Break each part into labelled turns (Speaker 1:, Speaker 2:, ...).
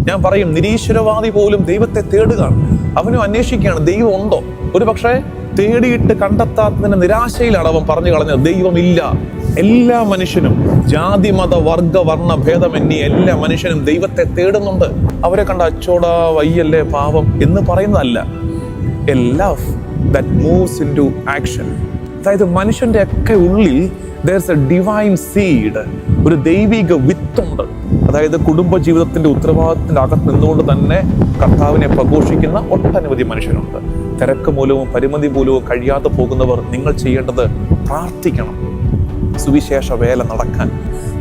Speaker 1: ഞാൻ പറയും, നിരീശ്വരവാദി പോലും ദൈവത്തെ തേടുകയാണ്. അവനും അന്വേഷിക്കുകയാണ് ദൈവം ഉണ്ടോ. ഒരു പക്ഷേ തേടിയിട്ട് കണ്ടെത്താത്തതിന്റെ നിരാശയിലാണ് അവൻ പറഞ്ഞു കളഞ്ഞത് ദൈവമില്ല. എല്ലാ മനുഷ്യനും, ജാതി മത വർഗ വർണ്ണ ഭേദമന്യേ എല്ലാ മനുഷ്യനും ദൈവത്തെ തേടുന്നുണ്ട്. അവരെ കണ്ട അച്ചോടാ വയ്യല്ലേ പാവം എന്ന് പറയുന്നതല്ല. A love that moves into action. അതായത് മനുഷ്യന്റെ ഒക്കെ ഉള്ളിൽ there's a divine seed, ഒരു ദൈവിക വിത്തുണ്ട്. അതായത് കുടുംബജീവിതത്തിന്റെ ഉത്തരവാദിത്തത്തിന്റെ അകത്ത് നിന്നുകൊണ്ട് തന്നെ കർത്താവിനെ പ്രഘോഷിക്കുന്ന ഒട്ടനവധി മനുഷ്യരുണ്ട്. തിരക്ക് മൂലവും പരിമിതി മൂലവും കഴിയാതെ പോകുന്നവർ, നിങ്ങൾ ചെയ്യേണ്ടത് പ്രാർത്ഥിക്കണം, സുവിശേഷ വേല നടക്കാൻ.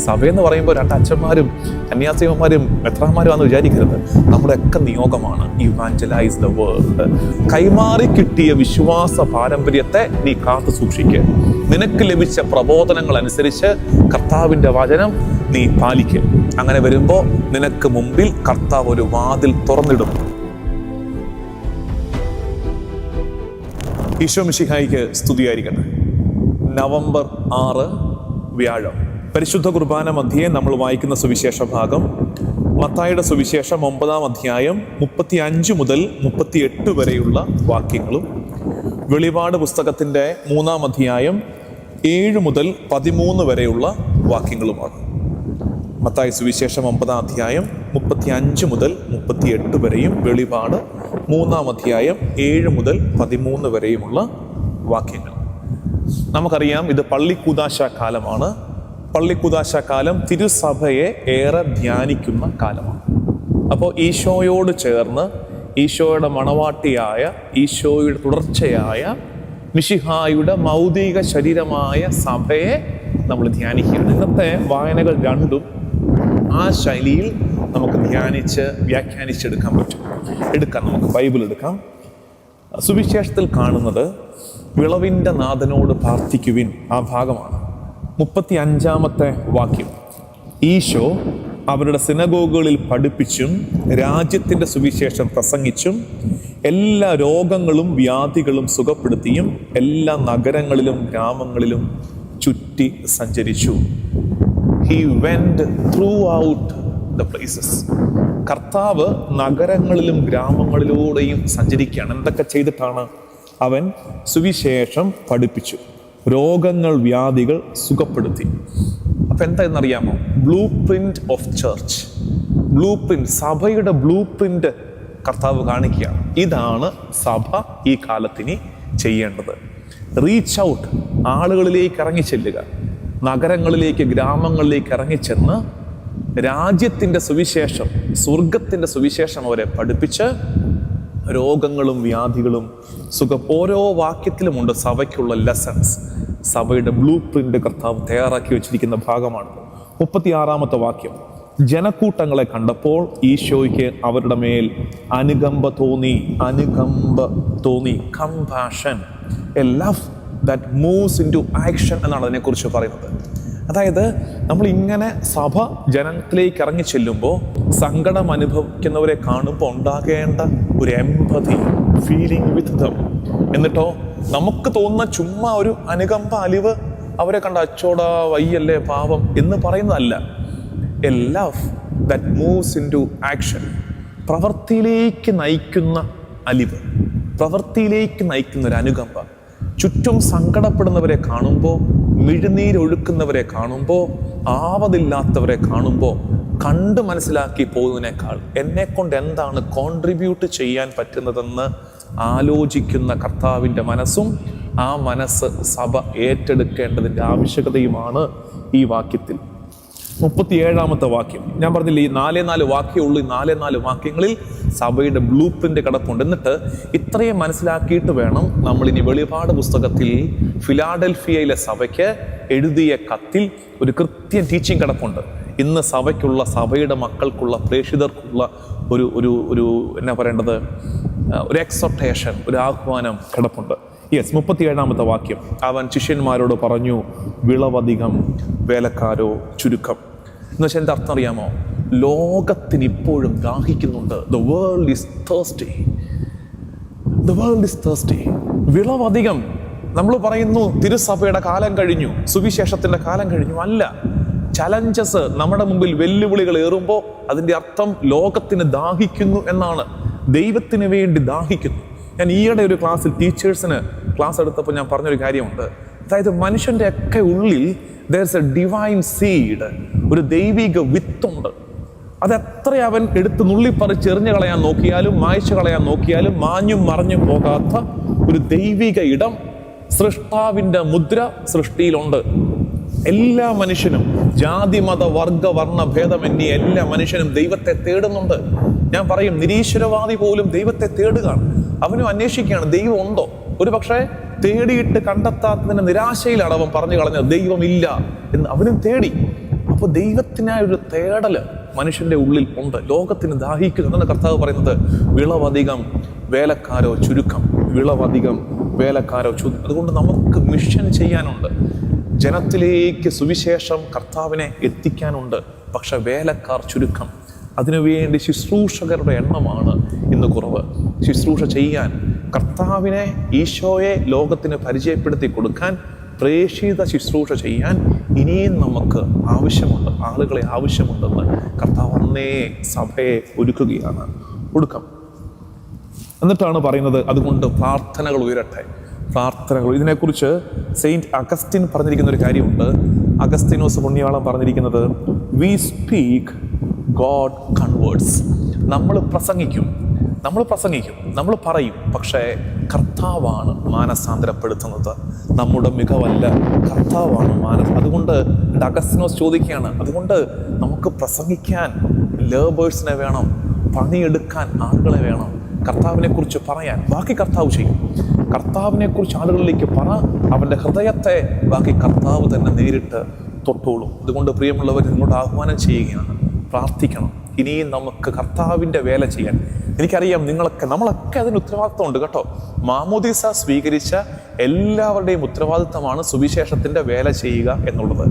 Speaker 1: സഭയെന്ന് പറയുമ്പോൾ രണ്ട് അച്ഛന്മാരും കന്യാസ്ത്രീമാരും മെത്രാന്മാരുമാണെന്ന് വിചാരിക്കരുത്. നമ്മുടെയൊക്കെ നിയോഗമാണ് ഇവാഞ്ചലൈസ് ദ വേൾഡ്. കൈമാറി കിട്ടിയ വിശ്വാസ പാരമ്പര്യത്തെ നീ കാത്തു സൂക്ഷിക്കുക. നിനക്ക് ലഭിച്ച പ്രബോധനങ്ങൾ അനുസരിച്ച് കർത്താവിന്റെ വചനം നീ പാലിക്കുക. അങ്ങനെ വരുമ്പോൾ നിനക്ക് മുമ്പിൽ കർത്താവ് ഒരു വാതിൽ തുറന്നിടും. ഈശോ മിശിഹായിക്ക് സ്തുതിയായിരിക്കട്ടെ. നവംബർ 6 വ്യാഴം, പരിശുദ്ധ കുർബാന മധ്യേ നമ്മൾ വായിക്കുന്ന സുവിശേഷ ഭാഗം മത്തായിയുടെ സുവിശേഷം 9-ാം അധ്യായം 35 മുതൽ 38 വരെയുള്ള വാക്യങ്ങളും, വെളിപാട് പുസ്തകത്തിന്റെ 3-ാം അധ്യായം 7 മുതൽ 13 വരെയുള്ള വാക്യങ്ങളുമാണ്. മത്തായി സുവിശേഷം 9-ാം അധ്യായം 35 മുതൽ 38 വരെയും, വെളിപാട് 3-ാം അധ്യായം 7 മുതൽ 13 വരെയുമുള്ള വാക്യങ്ങൾ. നമുക്കറിയാം, ഇത് പള്ളിക്കൂദാശ കാലമാണ്. പള്ളിക്കൂദാശ കാലം തിരുസഭയെ ഏറെ ധ്യാനിക്കുന്ന കാലമാണ്. അപ്പോൾ ഈശോയോട് ചേർന്ന് ഈശോയുടെ മണവാട്ടിയായ, ഈശോയുടെ തുടർച്ചയായ മിശിഹായുടെ മൗതിക ശരീരമായ സഭയെ നമ്മൾ ധ്യാനിക്കുകയാണ്. ഇന്നത്തെ വായനകൾ രണ്ടും ആ ശൈലിയിൽ നമുക്ക് ധ്യാനിച്ച് വ്യാഖ്യാനിച്ചെടുക്കാൻ പറ്റും. നമുക്ക് ബൈബിൾ എടുക്കാം. സുവിശേഷത്തിൽ കാണുന്നത് വിളവിൻ്റെ നാഥനോട് പ്രാർത്ഥിക്കുവിൻ ആ ഭാഗമാണ്. 35-ാമത്തെ വാക്യം, ഈശോ അവരുടെ സിനഗോഗുകളിൽ പഠിപ്പിച്ചും രാജ്യത്തിൻ്റെ സുവിശേഷം പ്രസംഗിച്ചും എല്ലാ രോഗങ്ങളും വ്യാധികളും സുഖപ്പെടുത്തിയും എല്ലാ നഗരങ്ങളിലും ഗ്രാമങ്ങളിലും ചുറ്റി സഞ്ചരിച്ചു. He went throughout the places. കർത്താവ് നഗരങ്ങളിലും ഗ്രാമങ്ങളിലൂടെയും സഞ്ചരിക്കുകയാണ്. എന്തൊക്കെ ചെയ്തിട്ടാണ്? അവൻ സുവിശേഷം പഠിപ്പിച്ചു, രോഗങ്ങൾ വ്യാധികൾ സുഖപ്പെടുത്തി. അപ്പം എന്താ എന്നറിയാമോ? Blue print of church. Blue print, സഭയുടെ ബ്ലൂ പ്രിന്റ് കർത്താവ് കാണിക്കുകയാണ്. ഇതാണ് സഭ ഈ കാലത്തിനി ചെയ്യേണ്ടത്. റീച്ച് ഔട്ട്, ആളുകളിലേക്ക് ഇറങ്ങിച്ചെല്ലുക, നഗരങ്ങളിലേക്ക് ഗ്രാമങ്ങളിലേക്ക് ഇറങ്ങിച്ചെന്ന് രാജ്യത്തിൻ്റെ സുവിശേഷം, സ്വർഗത്തിൻ്റെ സുവിശേഷം അവരെ പഠിപ്പിച്ച് രോഗങ്ങളും വ്യാധികളും ഓരോ വാക്യത്തിലുമുണ്ട് സഭയ്ക്കുള്ള ലെസൺസ്. സഭയുടെ ബ്ലൂ പ്രിന്റ് കർത്താവ് തയ്യാറാക്കി വെച്ചിരിക്കുന്ന ഭാഗമാണ്. 36-ാമത്തെ വാക്യം, ജനക്കൂട്ടങ്ങളെ കണ്ടപ്പോൾ ഈശോയ്ക്ക് അവരുടെ മേൽ അനുകമ്പ തോന്നി. Compassion, a love that moves into action എന്നാണ് അതിനെക്കുറിച്ച് പറയുന്നത്. അതായത് നമ്മൾ ഇങ്ങനെ സഭ ജനത്തിലേക്ക് ഇറങ്ങി ചെല്ലുമ്പോൾ സങ്കടം അനുഭവിക്കുന്നവരെ കാണുമ്പോൾ ഉണ്ടാകേണ്ട ഒരു എമ്പതി, ഫീലിംഗ് വിത്ത് ദം. എന്നിട്ടോ നമുക്ക് തോന്നുന്ന ചുമ്മാ ഒരു അനുകമ്പ, അലിവ്, അവരെ കണ്ട അച്ചോടാ വയ്യല്ലേ പാവം എന്ന് പറയുന്നതല്ല. A love that moves into action, പ്രവൃത്തിയിലേക്ക് നയിക്കുന്ന അലിവ്, പ്രവൃത്തിയിലേക്ക് നയിക്കുന്ന ഒരു അനുകമ്പ. ചുറ്റും സങ്കടപ്പെടുന്നവരെ കാണുമ്പോൾ, മിഴുനീരൊഴുക്കുന്നവരെ കാണുമ്പോൾ, ആവതില്ലാത്തവരെ കാണുമ്പോൾ കണ്ട് മനസ്സിലാക്കി പോകുന്നതിനേക്കാൾ എന്നെക്കൊണ്ട് എന്താണ് കോൺട്രിബ്യൂട്ട് ചെയ്യാൻ പറ്റുന്നതെന്ന് ആലോചിക്കുന്ന കർത്താവിൻ്റെ മനസ്സും ആ മനസ്സ് സഭ ഏറ്റെടുക്കേണ്ടതിൻ്റെ ആവശ്യകതയുമാണ് ഈ വാക്യത്തിൽ. 37-ാമത്തെ വാക്യം, ഞാൻ പറഞ്ഞില്ലേ ഈ 4 വാക്യമുള്ളൂ. ഈ 4 വാക്യങ്ങളിൽ സഭയുടെ ബ്ലൂ പ്രിന്റ് കിടപ്പുണ്ട്. എന്നിട്ട് ഇത്രയും മനസ്സിലാക്കിയിട്ട് വേണം നമ്മൾ ഇനി വെളിപാട് പുസ്തകത്തിൽ ഫിലാഡൽഫിയയിലെ സഭയ്ക്ക് എഴുതിയ കത്തിൽ ഒരു കൃത്യം ടീച്ചിങ് കിടപ്പുണ്ട്. ഇന്ന് സഭയ്ക്കുള്ള, സഭയുടെ മക്കൾക്കുള്ള, പ്രേക്ഷിതർക്കുള്ള ഒരു എന്നാ പറയേണ്ടത്, ഒരു എക്സോർട്ടേഷൻ, ഒരു ആഹ്വാനം കിടപ്പുണ്ട്. 37-ാമത്തെ വാക്യം, അവൻ ശിഷ്യന്മാരോട് പറഞ്ഞു, വിളവധികം വേലക്കാരോ ചുരുക്കം. എന്ന് വെച്ചാൽ എന്താ അർത്ഥം അറിയാമോ? ലോകത്തിന് ഇപ്പോഴും ദാഹിക്കുന്നുണ്ട്. The world is thirsty. വിളവധികം. നമ്മൾ പറയുന്നു തിരുസഭയുടെ കാലം കഴിഞ്ഞു, സുവിശേഷത്തിന്റെ കാലം കഴിഞ്ഞു. അല്ല, ചലഞ്ചസ് നമ്മുടെ മുമ്പിൽ വെല്ലുവിളികൾ ഏറുമ്പോൾ അതിൻ്റെ അർത്ഥം ലോകത്തിന് ദാഹിക്കുന്നു എന്നാണ്. ദൈവത്തിന് വേണ്ടി ദാഹിക്കുന്നു. ഞാൻ ഈയിടെ ഒരു ക്ലാസ്സിൽ ടീച്ചേഴ്സിന് ക്ലാസ് എടുത്തപ്പോൾ ഞാൻ പറഞ്ഞൊരു കാര്യമുണ്ട്. അതായത് മനുഷ്യൻ്റെ ഒക്കെ ഉള്ളിൽ there's a divine seed, ഒരു ദൈവിക വിത്തുണ്ട്. അതെത്ര അവൻ എടുത്ത് നുള്ളിപ്പറിച്ച് എറിഞ്ഞു കളയാൻ നോക്കിയാലും മായ്ച്ചു കളയാൻ നോക്കിയാലും മാഞ്ഞും മറഞ്ഞും പോകാത്ത ഒരു ദൈവിക ഇടം, സൃഷ്ടാവിൻ്റെ മുദ്ര സൃഷ്ടിയിലുണ്ട്. എല്ലാ മനുഷ്യനും, ജാതി മത വർഗ വർണ്ണ ഭേദമന്യേ എല്ലാ മനുഷ്യനും ദൈവത്തെ തേടുന്നുണ്ട്. ഞാൻ പറയും, നിരീശ്വരവാദി പോലും ദൈവത്തെ തേടുകയാണ്. അവനും അന്വേഷിക്കുകയാണ് ദൈവം ഉണ്ടോ. ഒരു പക്ഷേ തേടിയിട്ട് കണ്ടെത്താത്തതിന്റെ നിരാശയിലാണ് അവൻ പറഞ്ഞു കളഞ്ഞത് ദൈവമില്ല എന്ന്. അവനും തേടി. അപ്പോൾ ദൈവത്തിനായൊരു തേടല് മനുഷ്യന്റെ ഉള്ളിൽ ഉണ്ട്. ലോകത്തിന് ദാഹിക്കുന്നു എന്നാണ് കർത്താവ് പറയുന്നത്. വിളവധികം വേലക്കാരോ ചുരുക്കം, വിളവധികം വേലക്കാരോ ചുരുക്കം. അതുകൊണ്ട് നമുക്ക് മിഷൻ ചെയ്യാനുണ്ട്. ജനത്തിലേക്ക് സുവിശേഷം കർത്താവിനെ എത്തിക്കാനുണ്ട്. പക്ഷെ വേലക്കാർ ചുരുക്കം. അതിനുവേണ്ടി ശുശ്രൂഷകരുടെ എണ്ണമാണ് ഇന്ന് കുറവ്. ശുശ്രൂഷ ചെയ്യാൻ, കർത്താവിനെ, ഈശോയെ ലോകത്തിന് പരിചയപ്പെടുത്തി കൊടുക്കാൻ, പ്രേക്ഷിത ശുശ്രൂഷ ചെയ്യാൻ ഇനിയും നമുക്ക് ആവശ്യമുണ്ട്. ആളുകളെ ആവശ്യമുണ്ടെന്ന് കർത്താവ് അന്നേ സഭയെ ഒരുക്കുകയാണ്. ഒടുക്കം എന്നിട്ടാണ് പറയുന്നത്, അതുകൊണ്ട് പ്രാർത്ഥനകൾ ഉയരട്ടെ. പ്രാർത്ഥനകൾ. ഇതിനെക്കുറിച്ച് സെയിൻറ്റ് അഗസ്റ്റിൻ പറഞ്ഞിരിക്കുന്ന ഒരു കാര്യമുണ്ട്. അഗസ്തീനോസ് പുണ്യാളൻ പറഞ്ഞിരിക്കുന്നത്, വി സ്പീക്ക്, ഗോഡ് കൺവേർട്സ്. നമ്മൾ പ്രസംഗിക്കും, നമ്മൾ പറയും, പക്ഷേ കർത്താവാണ് മാനസാന്തരപ്പെടുത്തുന്നത്. നമ്മുടെ മികവല്ല, കർത്താവാണ് അതുകൊണ്ട് അഗസ്തീനോസ് ചോദിക്കുകയാണ്, അതുകൊണ്ട് നമുക്ക് പ്രസംഗിക്കാൻ ലേബേഴ്സിനെ വേണം, പണിയെടുക്കാൻ ആളുകളെ വേണം, കർത്താവിനെ കുറിച്ച് പറയാൻ. ബാക്കി കർത്താവ് ചെയ്യും. കർത്താവിനെ കുറിച്ച് ആളുകളിലേക്ക് പറ, അവൻ്റെ ഹൃദയത്തെ ബാക്കി കർത്താവ് തന്നെ നേരിട്ട് തൊട്ടോളും. അതുകൊണ്ട് പ്രിയമുള്ളവർ, നിങ്ങളോട് ആഹ്വാനം ചെയ്യുകയാണ്, പ്രാർത്ഥിക്കണം. ഇനിയും നമുക്ക് കർത്താവിൻ്റെ വേല ചെയ്യാൻ. എനിക്കറിയാം നമ്മളൊക്കെ അതിന് ഉത്തരവാദിത്വമുണ്ട് കേട്ടോ. മാമോദീസ സ്വീകരിച്ച എല്ലാവരുടെയും ഉത്തരവാദിത്തമാണ് സുവിശേഷത്തിൻ്റെ വേല ചെയ്യുക എന്നുള്ളത്.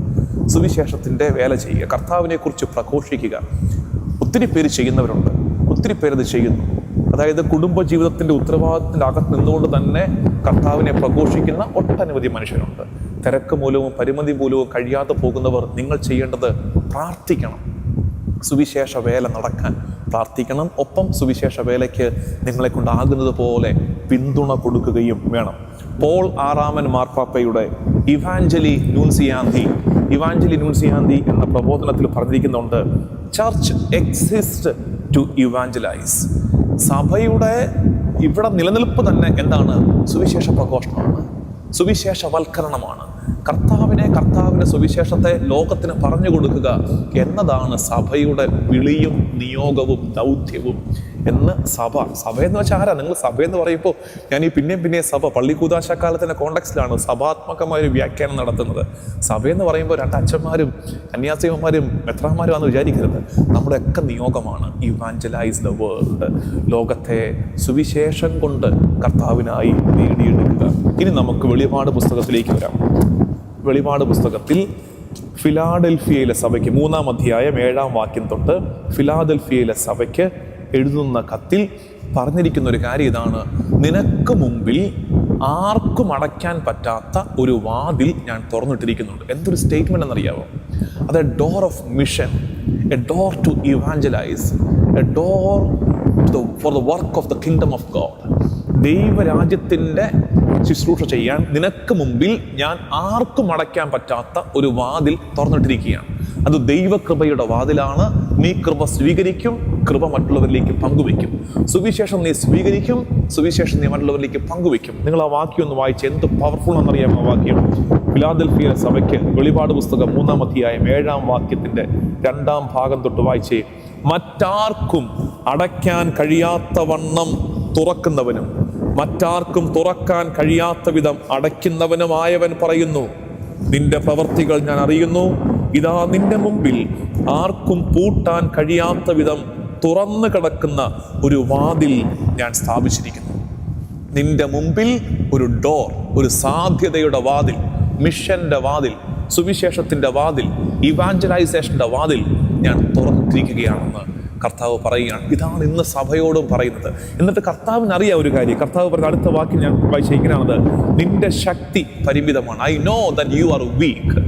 Speaker 1: സുവിശേഷത്തിൻ്റെ വേല ചെയ്യുക, കർത്താവിനെ കുറിച്ച് പ്രഘോഷിക്കുക. ഒത്തിരി പേര് ചെയ്യുന്നവരുണ്ട്, ഒത്തിരി പേരത് ചെയ്യുന്നു. അതായത് കുടുംബജീവിതത്തിൻ്റെ ഉത്തരവാദിത്തത്തിൻ്റെ അകത്ത് നിന്നുകൊണ്ട് തന്നെ കർത്താവിനെ പ്രഘോഷിക്കുന്ന ഒട്ടനവധി മനുഷ്യരുണ്ട്. തിരക്ക് മൂലവും പരിമിതി മൂലവും കഴിയാതെ പോകുന്നവർ, നിങ്ങൾ ചെയ്യേണ്ടത് പ്രാർത്ഥിക്കണം. സുവിശേഷ വേല നടക്കാൻ പ്രാർത്ഥിക്കണം. ഒപ്പം സുവിശേഷ വേലയ്ക്ക് നിങ്ങളെ കൊണ്ടാകുന്നത് പോലെ പിന്തുണ കൊടുക്കുകയും വേണം. പോൾ ആറാമൻ മാർപ്പാപ്പയുടെ ഇവാഞ്ചലി നൂൻസിയാന്തി എന്ന പ്രബോധനത്തിൽ പറഞ്ഞിരിക്കുന്നുണ്ട്, ചർച്ച് എക്സിസ്റ്റ് ടു ഇവാഞ്ചലൈസ്. സഭയുടെ ഇവിടെ നിലനിൽപ്പ് തന്നെ എന്താണ്? സുവിശേഷ പ്രഘോഷണമാണ്, സുവിശേഷവൽക്കരണമാണ്. കർത്താവിൻ്റെ സുവിശേഷത്തെ ലോകത്തിന് പറഞ്ഞു കൊടുക്കുക എന്നതാണ് സഭയുടെ വിളിയും നിയോഗവും ദൗത്യവും എന്ന്. സഭയെന്ന് വെച്ചാൽ ആരാ? നിങ്ങൾ സഭയെന്ന് പറയുമ്പോൾ ഞാൻ ഈ പിന്നെയും സഭ പള്ളിക്കൂദാശക്കാലത്തിൻ്റെ കോണ്ടക്സ്റ്റിലാണ് സഭാത്മകമായൊരു വ്യാഖ്യാനം നടത്തുന്നത്. സഭയെന്ന് പറയുമ്പോൾ രണ്ട് അച്ഛന്മാരും കന്യാസ്ത്രീമാരും മെത്രാന്മാരുമാണെന്ന് വിചാരിക്കരുത്. നമ്മുടെയൊക്കെ നിയോഗമാണ് ഇവാഞ്ചലൈസ് ദ വേൾഡ്. ലോകത്തെ സുവിശേഷം കൊണ്ട് കർത്താവിനായി നേടിയെടുക്കുക. ഇനി നമുക്ക് വെളിപാട് പുസ്തകത്തിലേക്ക് വരാം. വെളിപാട് പുസ്തകത്തിൽ ഫിലാഡൽഫിയയിലെ സഭയ്ക്ക് 3-ാം അധ്യായം 7-ാം വാക്യം തൊട്ട് ഫിലാഡൽഫിയയിലെ സഭയ്ക്ക് എഴുതുന്ന കത്തിൽ പറഞ്ഞിരിക്കുന്ന ഒരു കാര്യം ഇതാണ്: നിനക്ക് മുമ്പിൽ ആർക്കും അടയ്ക്കാൻ പറ്റാത്ത ഒരു വാതിൽ ഞാൻ തുറന്നിട്ടിരിക്കുന്നുണ്ട്. എന്തൊരു സ്റ്റേറ്റ്മെന്റ് എന്നറിയാമോ? അത് a door of mission, a door to evangelize, a door for the work of the kingdom of God. ദൈവരാജ്യത്തിൻ്റെ ശുശ്രൂഷ ചെയ്യാൻ നിനക്ക് മുമ്പിൽ ഞാൻ ആർക്കും അടയ്ക്കാൻ പറ്റാത്ത ഒരു വാതിൽ തുറന്നിട്ടിരിക്കുകയാണ്. അത് ദൈവകൃപയുടെ വാതിലാണ്. നീ കൃപ സ്വീകരിക്കും, കൃപ മറ്റുള്ളവരിലേക്ക് പങ്കുവയ്ക്കും. സുവിശേഷം നീ സ്വീകരിക്കും, സുവിശേഷം നീ മറ്റുള്ളവരിലേക്ക് പങ്കുവയ്ക്കും. നിങ്ങൾ ആ വാക്യം ഒന്ന് വായിച്ച് എന്ത് പവർഫുൾ ആണെന്നറിയാം ആ വാക്യം. ഫിലാദൽഫിയ സഭയ്ക്ക് വെളിപാട് പുസ്തകം 3-ാം അധ്യായം 7-ാം വാക്യത്തിന്റെ 2-ാം ഭാഗം തൊട്ട് വായിച്ചേ. മറ്റാർക്കും അടയ്ക്കാൻ കഴിയാത്ത വണ്ണം തുറക്കുന്നവനും മറ്റാർക്കും തുറക്കാൻ കഴിയാത്ത വിധം അടയ്ക്കുന്നവനുമായവൻ പറയുന്നു, നിന്റെ പ്രവൃത്തികൾ ഞാൻ അറിയുന്നു. ഇതാ നിന്റെ മുമ്പിൽ ആർക്കും പൂട്ടാൻ കഴിയാത്ത വിധം തുറന്നു കിടക്കുന്ന ഒരു വാതിൽ ഞാൻ സ്ഥാപിച്ചിരിക്കുന്നു. നിന്റെ മുമ്പിൽ ഒരു ഡോർ, ഒരു സാധ്യതയുടെ വാതിൽ, മിഷന്റെ വാതിൽ, സുവിശേഷത്തിന്റെ വാതിൽ, ഇവാഞ്ചലൈസേഷന്റെ വാതിൽ ഞാൻ തുറന്നിരിക്കുകയാണെന്ന് കർത്താവ് പറയുകയാണ്. ഇതാണ് ഇന്ന് സഭയോടും പറയുന്നത്. എന്നിട്ട് കർത്താവിന് അറിയാം ഒരു കാര്യം. കർത്താവ് പറഞ്ഞ അടുത്ത വാക്യം ഞാൻ വായിച്ച ഇങ്ങനെയാണത്: നിന്റെ ശക്തി പരിമിതമാണ്. I know that you are week.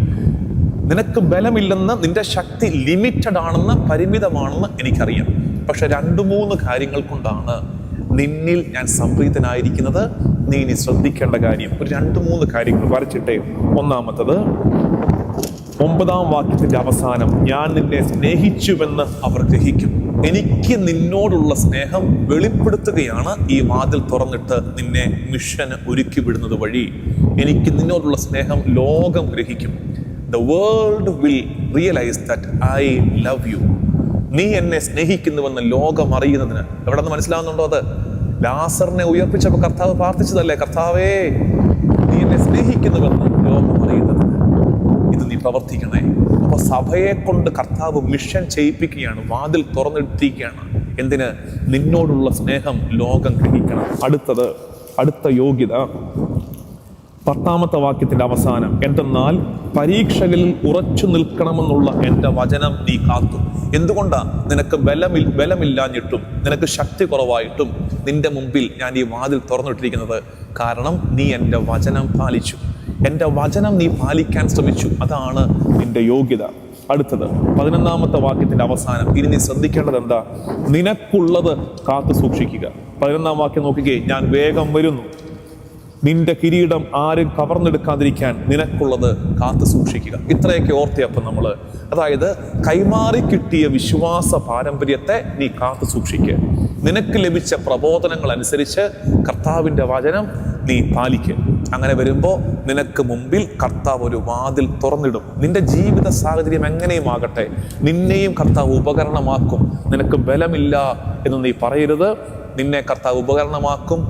Speaker 1: നിനക്ക് ബലമില്ലെന്ന്, നിന്റെ ശക്തി ലിമിറ്റഡ് ആണെന്ന്, പരിമിതമാണെന്ന് എനിക്കറിയാം. പക്ഷെ 2-3 കാര്യങ്ങൾ കൊണ്ടാണ് നിന്നിൽ ഞാൻ സംപ്രീതനായിരിക്കുന്നത്. നീ ഇനി ശ്രദ്ധിക്കേണ്ട കാര്യം ഒരു 2-3 കാര്യങ്ങൾ വരച്ചിട്ടേ. ഒന്നാമത്തത് 9-ാം വാക്യത്തിന്റെ അവസാനം, ഞാൻ നിന്നെ സ്നേഹിച്ചുവെന്ന് അവർ ഗ്രഹിക്കും. എനിക്ക് നിന്നോടുള്ള സ്നേഹം വെളിപ്പെടുത്തുകയാണ് ഈ വാതിൽ തുറന്നിട്ട് നിന്നെ മിഷന് ഒരുക്കി വിടുന്നത് വഴി. എനിക്ക് നിന്നോടുള്ള സ്നേഹം ലോകം ഗ്രഹിക്കും. The world will realize that I love you. നീ എന്നെ സ്നേഹിക്കുന്നുവെന്ന് ലോകം അറിയുന്നതിന്. എവിടെ നിന്ന് മനസ്സിലാവുന്നുണ്ടോ? അത് ലാസറിനെ ഉയർപ്പിച്ചപ്പോൾ കർത്താവ് പ്രാർത്ഥിച്ചതല്ലേ, കർത്താവേ നീ എന്നെ സ്നേഹിക്കുന്നുവെന്ന് ലോകം അറിയുന്നതിന് ഇത് നീ പ്രവർത്തിക്കണേ. അപ്പൊ സഭയെ കൊണ്ട് കർത്താവ് മിഷൻ ചെയ്യിപ്പിക്കുകയാണ്, വാതിൽ തുറന്നിട്ടിരിക്കുകയാണ്. എന്തിന്? നിന്നോടുള്ള സ്നേഹം ലോകം ഗ്രഹിക്കണം. അടുത്ത യോഗ്യത 10-ാമത്തെ വാക്യത്തിന്റെ അവസാനം, എന്തെന്നാൽ പരീക്ഷകളിൽ ഉറച്ചു നിൽക്കണമെന്നുള്ള എൻ്റെ വചനം നീ കാത്തു. എന്തുകൊണ്ടാ? നിനക്ക് ബലമില്ലാഞ്ഞിട്ടും നിനക്ക് ശക്തി കുറവായിട്ടും നിന്റെ മുമ്പിൽ ഞാൻ ഈ വാതിൽ തുറന്നിട്ടിരിക്കുന്നത് കാരണം നീ എൻ്റെ വചനം പാലിച്ചു. എൻ്റെ വചനം നീ പാലിക്കാൻ ശ്രമിച്ചു. അതാണ് നിന്റെ യോഗ്യത. അടുത്തത് 11-ാമത്തെ വാക്യത്തിന്റെ അവസാനം, ഇനി നീ ശ്രദ്ധിക്കേണ്ടത് എന്താ? നിനക്കുള്ളത് കാത്തു സൂക്ഷിക്കുക. 11-ാം വാക്യം നോക്കുകയെ, ഞാൻ വേഗം വരുന്നു, നിന്റെ കിരീടം ആരും കവർന്നെടുക്കാതിരിക്കാൻ നിനക്കുള്ളത് കാത്തു സൂക്ഷിക്കുക. ഇത്രയൊക്കെ ഓർത്തിയപ്പം നമ്മള്, അതായത് കൈമാറി കിട്ടിയ വിശ്വാസ പാരമ്പര്യത്തെ നീ കാത്തു സൂക്ഷിക്കുക. നിനക്ക് ലഭിച്ച പ്രബോധനങ്ങൾ അനുസരിച്ച് കർത്താവിൻ്റെ വചനം നീ പാലിക്കുക. അങ്ങനെ വരുമ്പോൾ നിനക്ക് മുമ്പിൽ കർത്താവ് ഒരു വാതിൽ തുറന്നിടും. നിന്റെ ജീവിത സാഹചര്യം എങ്ങനെയും ആകട്ടെ, നിന്നെയും കർത്താവ് ഉപകരണമാക്കും. നിനക്ക് ബലമില്ല എന്ന് നീ പറയരുത്. നിന്നെ കർത്താവ് ഉപകരണമാക്കും.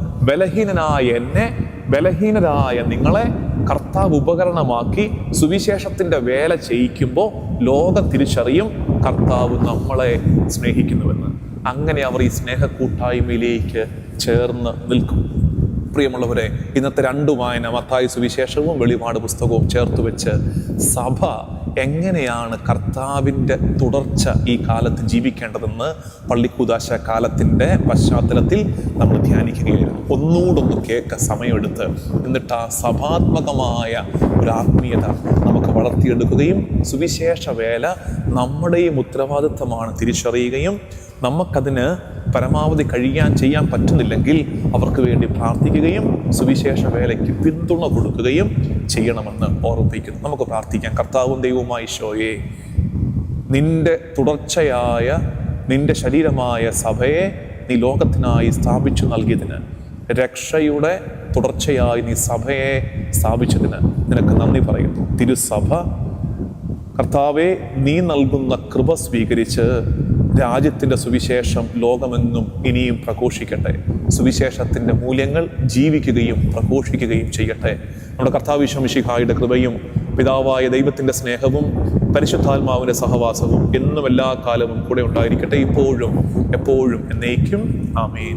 Speaker 1: ബലഹീനരായ നിങ്ങളെ കർത്താവ് ഉപകരണമാക്കി സുവിശേഷത്തിന്റെ വേല ചെയ്യിക്കുമ്പോൾ ലോകം തിരിച്ചറിയും കർത്താവ് നമ്മളെ സ്നേഹിക്കുന്നുവെന്ന്. അങ്ങനെ അവർ ഈ സ്നേഹക്കൂട്ടായ്മയിലേക്ക് ചേർന്ന് നിൽക്കും. പ്രിയമുള്ളവരെ, ഇന്നത്തെ 2 വായന, മത്തായി സുവിശേഷവും വെളിപാട് പുസ്തകവും ചേർത്ത് വെച്ച് സഭ എങ്ങനെയാണ് കർത്താവിൻ്റെ തുടർച്ച ഈ കാലത്ത് ജീവിക്കേണ്ടതെന്ന് പള്ളിക്കൂദാശ കാലത്തിൻ്റെ പശ്ചാത്തലത്തിൽ നമ്മൾ ധ്യാനിക്കുകയായിരുന്നു. ഒന്നുകൂടൊന്ന് കേൾക്ക സമയമെടുത്ത്. എന്നിട്ട് ആ സഭാത്മകമായ ഒരു ആത്മീയത നമുക്ക് വളർത്തിയെടുക്കുകയും സുവിശേഷ വേല നമ്മുടെയും ഉത്തരവാദിത്തമാണ് തിരിച്ചറിയുകയും നമുക്കതിന് പരമാവധി ചെയ്യാൻ പറ്റുന്നില്ലെങ്കിൽ അവർക്ക് വേണ്ടി പ്രാർത്ഥിക്കുകയും സുവിശേഷ വേലയ്ക്ക് പിന്തുണ കൊടുക്കുകയും ചെയ്യണമെന്ന് ഓർമ്മിപ്പിക്കുന്നു. നമുക്ക് പ്രാർത്ഥിക്കാം. കർത്താവും ദൈവവുമായ ഈശോയെ, നിന്റെ തുടർച്ചയായ നിന്റെ ശരീരമായ സഭയെ നീ ലോകത്തിനായി സ്ഥാപിച്ചു നൽകിയതിന്, രക്ഷയുടെ തുടർച്ചയായി നീ സഭയെ സ്ഥാപിച്ചതിന് നിനക്ക് നന്ദി പറയുന്നു. തിരുസഭ കർത്താവെ, നീ നൽകുന്ന കൃപ സ്വീകരിച്ച് രാജ്യത്തിൻ്റെ സുവിശേഷം ലോകമെങ്ങും ഇനിയും പ്രഘോഷിക്കട്ടെ. സുവിശേഷത്തിൻ്റെ മൂല്യങ്ങൾ ജീവിക്കുകയും പ്രഘോഷിക്കുകയും ചെയ്യട്ടെ. നമ്മുടെ കർത്താവ് ഈശോ മിശിഹായുടെ കൃപയും പിതാവായ ദൈവത്തിൻ്റെ സ്നേഹവും പരിശുദ്ധാത്മാവിൻ്റെ സഹവാസവും എന്നും എല്ലാ കാലവും കൂടെ ഉണ്ടായിരിക്കട്ടെ, ഇപ്പോഴും എപ്പോഴും എന്നേക്കും. ആമേൻ.